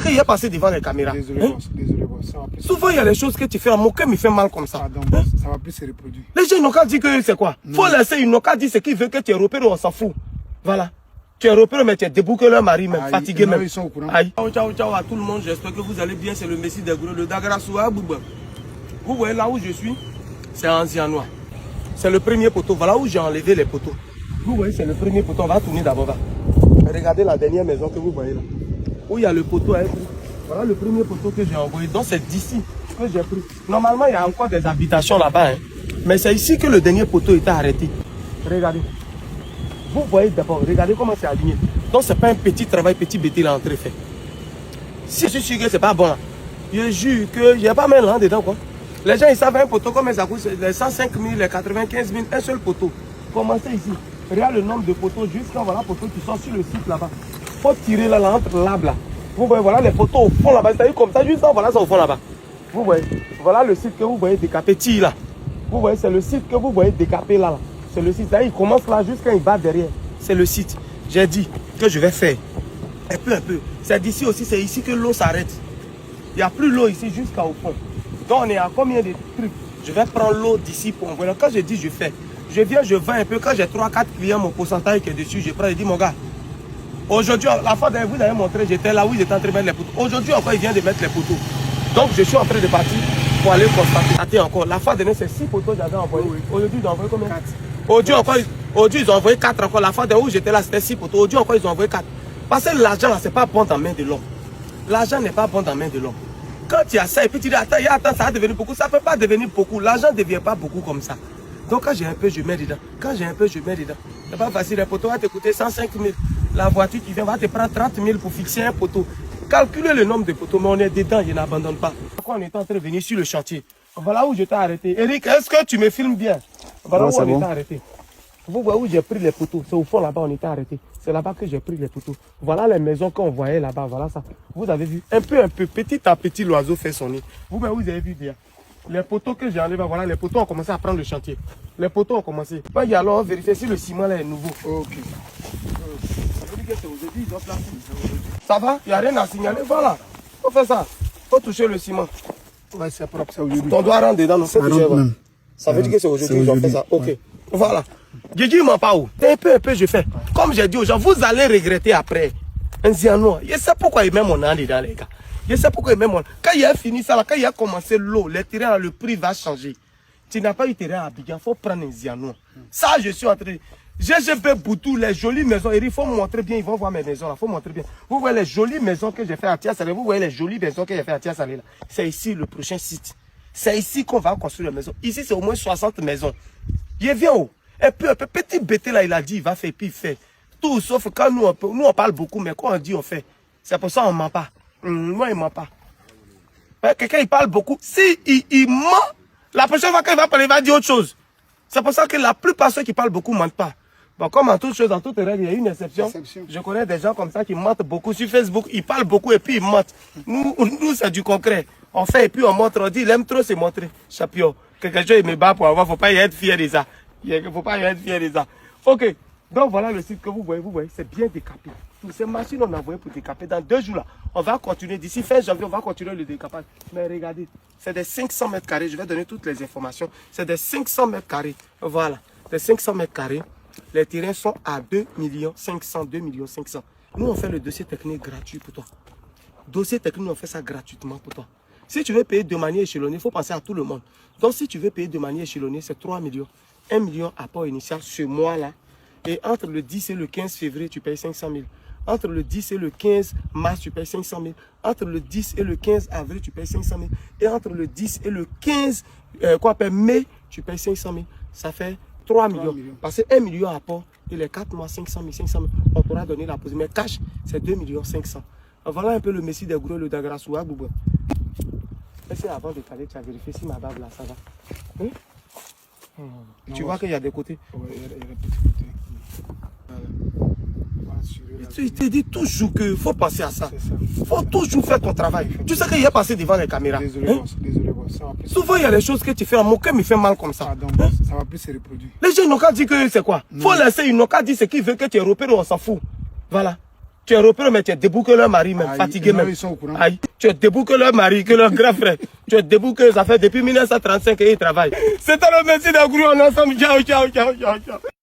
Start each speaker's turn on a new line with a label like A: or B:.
A: qu'il y a passé devant les caméras.
B: Désolé, boss, désolé, boss. Ça va plus.
A: Souvent, il y a des choses que tu fais, mon cœur me fait mal comme ça.
B: Pardon, boss, ça va plus se reproduire.
A: Les gens n'ont qu'à dire que c'est quoi? Faut laisser, ils n'ont qu'à dire ce qu'ils veulent que tu es repéré, on s'en fout. Voilà. Tu es repéré, mais tu es debout que leur mari, même fatigué même.
B: Ils sont au courant.
A: Aïe. Ciao, ciao, ciao à tout le monde. J'espère que vous allez bien. C'est le Messie des Gros, le Dagrasoua Bouba. Vous voyez là où je suis? C'est en Zianois. C'est le premier poteau. Voilà où j'ai enlevé les poteaux. Vous voyez, c'est le premier poteau. On va tourner d'abord là. Regardez la dernière maison que vous voyez là. Où il y a le poteau à être. Voilà le premier poteau que j'ai envoyé. Donc c'est d'ici que j'ai pris. Normalement, il y a encore des habitations là-bas. Hein. Mais c'est ici que le dernier poteau était arrêté. Regardez. Vous voyez d'abord, regardez comment c'est aligné. Donc c'est pas un petit travail, petit bêtis là entré fait. Si je suis sûr que c'est pas bon là, je jure que j'ai pas mal là dedans quoi. Les gens ils savent un poteau comme ça coûte les 105 000, les 95 000, un seul poteau. Commencez ici. Regarde le nombre de poteaux jusqu'à voilà poteaux qui sont sur le site là-bas. Faut tirer là entre l'arbre là. Vous voyez voilà les poteaux au fond là-bas. C'est comme ça juste là, voilà ça au fond là-bas. Vous voyez. Voilà le site que vous voyez décapé là. Vous voyez c'est le site que vous voyez décapé là. C'est le site. Là, il commence là jusqu'à il bat derrière. C'est le site. J'ai dit que je vais faire. Un peu. C'est d'ici aussi, c'est ici que l'eau s'arrête. Il n'y a plus l'eau ici jusqu'au fond. Donc on est à combien de trucs? Je vais prendre l'eau d'ici pour envoyer. Quand je dis je fais, je viens, je vends un peu. Quand j'ai 3-4 clients, mon pourcentage qui est dessus, je prends, je dis mon gars. Aujourd'hui, la fois dernière, vous avez montré, j'étais là où ils étaient en train de mettre les poteaux. Aujourd'hui encore, il vient de mettre les poteaux. Donc je suis en train de partir pour aller constater encore. La fois dernière, c'est 6 poteaux que j'avais envoyés. Aujourd'hui, ils ont envoyé combien? 4. Aujourd'hui, ils ont envoyé 4 encore. La fois où j'étais là, c'était 6 poteaux. Aujourd'hui, encore, ils ont envoyé 4. Parce que l'argent, là, c'est pas bon dans la main de l'homme. L'argent n'est pas bon dans la main de l'homme. Quand tu as ça, et puis tu dis, attends, ça va devenir beaucoup. Ça ne peut pas devenir beaucoup. L'argent ne devient pas beaucoup comme ça. Donc, quand j'ai un peu, je mets dedans. Quand j'ai un peu, je mets dedans. C'est pas facile. Un poteau va te coûter 105 000. La voiture qui vient va te prendre 30 000 pour fixer un poteau. Calculez le nombre de poteaux, mais on est dedans, je n'abandonne pas. Pourquoi on est en train de venir sur le chantier? Voilà où je t'ai arrêté. Eric, est-ce que tu me filmes bien? Voilà où on était arrêté. Vous voyez où j'ai pris les poteaux. C'est au fond là-bas, on était arrêté. C'est là-bas que j'ai pris les poteaux. Voilà les maisons qu'on voyait là-bas. Voilà ça. Vous avez vu un peu, petit à petit, l'oiseau fait son nid. Vous voyez où vous avez vu bien. Les poteaux que j'ai enlevés, voilà, les poteaux ont commencé à prendre le chantier. Les poteaux ont commencé. Il y a alors vérifier si le ciment là est nouveau. Ok. Ça veut dire que c'est aujourd'hui, ils ont placé. Ça va? Il n'y a rien à signaler. Voilà. Faut faire ça. Faut toucher le ciment.
B: Ouais, c'est propre, c'est aujourd'hui.
A: On doit rentrer dedans. Ça veut dire que c'est aujourd'hui qu'ils ont fait ça. Ok. Ouais. Voilà. Je dis, m'en pas où. Un peu, je fais. Comme j'ai dit aux gens, vous allez regretter après. Un Zianois. Je sais pourquoi il met mon âne dedans, les gars. Je sais pourquoi il met mon âne. Quand il a fini ça, là, quand il a commencé l'eau, les terrains, le prix va changer. Tu n'as pas eu terrain à Abidjan, il faut prendre un Zianois. Ça, je suis en train de... GGB Boutou, les jolies maisons. Il faut montrer bien, ils vont voir mes maisons là. Il faut montrer bien. Vous voyez les jolies maisons que j'ai fait à Tia Salé. Vous voyez les jolies maisons que j'ai fait à Tia Salé là. C'est ici le prochain site. C'est ici qu'on va construire les maisons. Ici, c'est au moins 60 maisons. Il vient où? Un peu, petit bêté là, il a dit, il va faire, puis il fait. Tout sauf quand nous on parle beaucoup, mais quand on dit, on fait. C'est pour ça qu'on ne ment pas. Moi, il ne ment pas. Quelqu'un, il parle beaucoup. Si il ment, la prochaine fois qu'il va parler, il va dire autre chose. C'est pour ça que la plupart de ceux qui parlent beaucoup ne mentent pas. Bon, comme en toute chose, en toute règle, il y a une exception. Je connais des gens comme ça qui mentent beaucoup sur Facebook. Ils parlent beaucoup et puis ils mentent. Nous c'est du concret. On fait et puis on montre. On dit, il aime trop se montrer. Chapion. Quelque chose, il me bat pour avoir. Il ne faut pas y être fier de ça. Il ne faut pas y être fier de ça. Ok. Donc voilà le site que vous voyez. C'est bien décapé. Toutes ces machines, on a envoyé pour décaper. Dans 2 jours là, on va continuer. D'ici fin janvier, on va continuer le décapage. Mais regardez, c'est des 500 mètres carrés. Je vais donner toutes les informations. C'est des 500 mètres carrés. Voilà. Des 500 mètres carrés. Les terrains sont à 2 500 000, 2 500 000. Nous, on fait le dossier technique gratuit pour toi. Dossier technique, on fait ça gratuitement pour toi. Si tu veux payer de manière échelonnée, il faut penser à tout le monde. Donc, si tu veux payer de manière échelonnée, c'est 3 millions. 1 million apport initial ce mois-là. Et entre le 10 et le 15 février, tu payes 500 000. Entre le 10 et le 15 mars, tu payes 500 000. Entre le 10 et le 15 avril, tu payes 500 000. Et entre le 10 et le 15 mai, tu payes 500 000. Ça fait 3 millions. Parce que 1 million apport et les 4 mois, 500 000, on pourra donner la pause. Mais cash, c'est 2 500 000. Voilà un peu le Messie des Gros, le Dagrasoua Bouba. Est-ce que avant de t'aller, tu as vérifié si ma barbe là, ça va? Oui? Tu vois qu'il y a des côtés.
B: Oui, il y a des petits côtés.
A: Il te dit toujours qu'il faut penser à ça. Il faut toujours faire ton travail. Tu sais qu'il y a passé devant les caméras.
B: Désolé, boss. Ça va plus.
A: Souvent, il y a des choses que tu fais, mon cœur me fait mal comme ça.
B: Pardon, boss, ça va plus se reproduire.
A: Les gens n'ont qu'à dire que c'est quoi? Faut laisser, ils n'ont qu'à dire ce qu'ils veulent que tu es repéré, on s'en fout. Voilà. Tu es repris, mais tu es debout que leur mari, même
B: Aïe,
A: fatigué
B: non,
A: même.
B: ils sont au courant.
A: Aïe, tu es debout que leur mari, que leur grand frère. Tu es debout que ça fait depuis 1935 qu'ils travaillent. C'est le Messi de Gourou, on est ensemble. Ciao, ciao, ciao, ciao, ciao.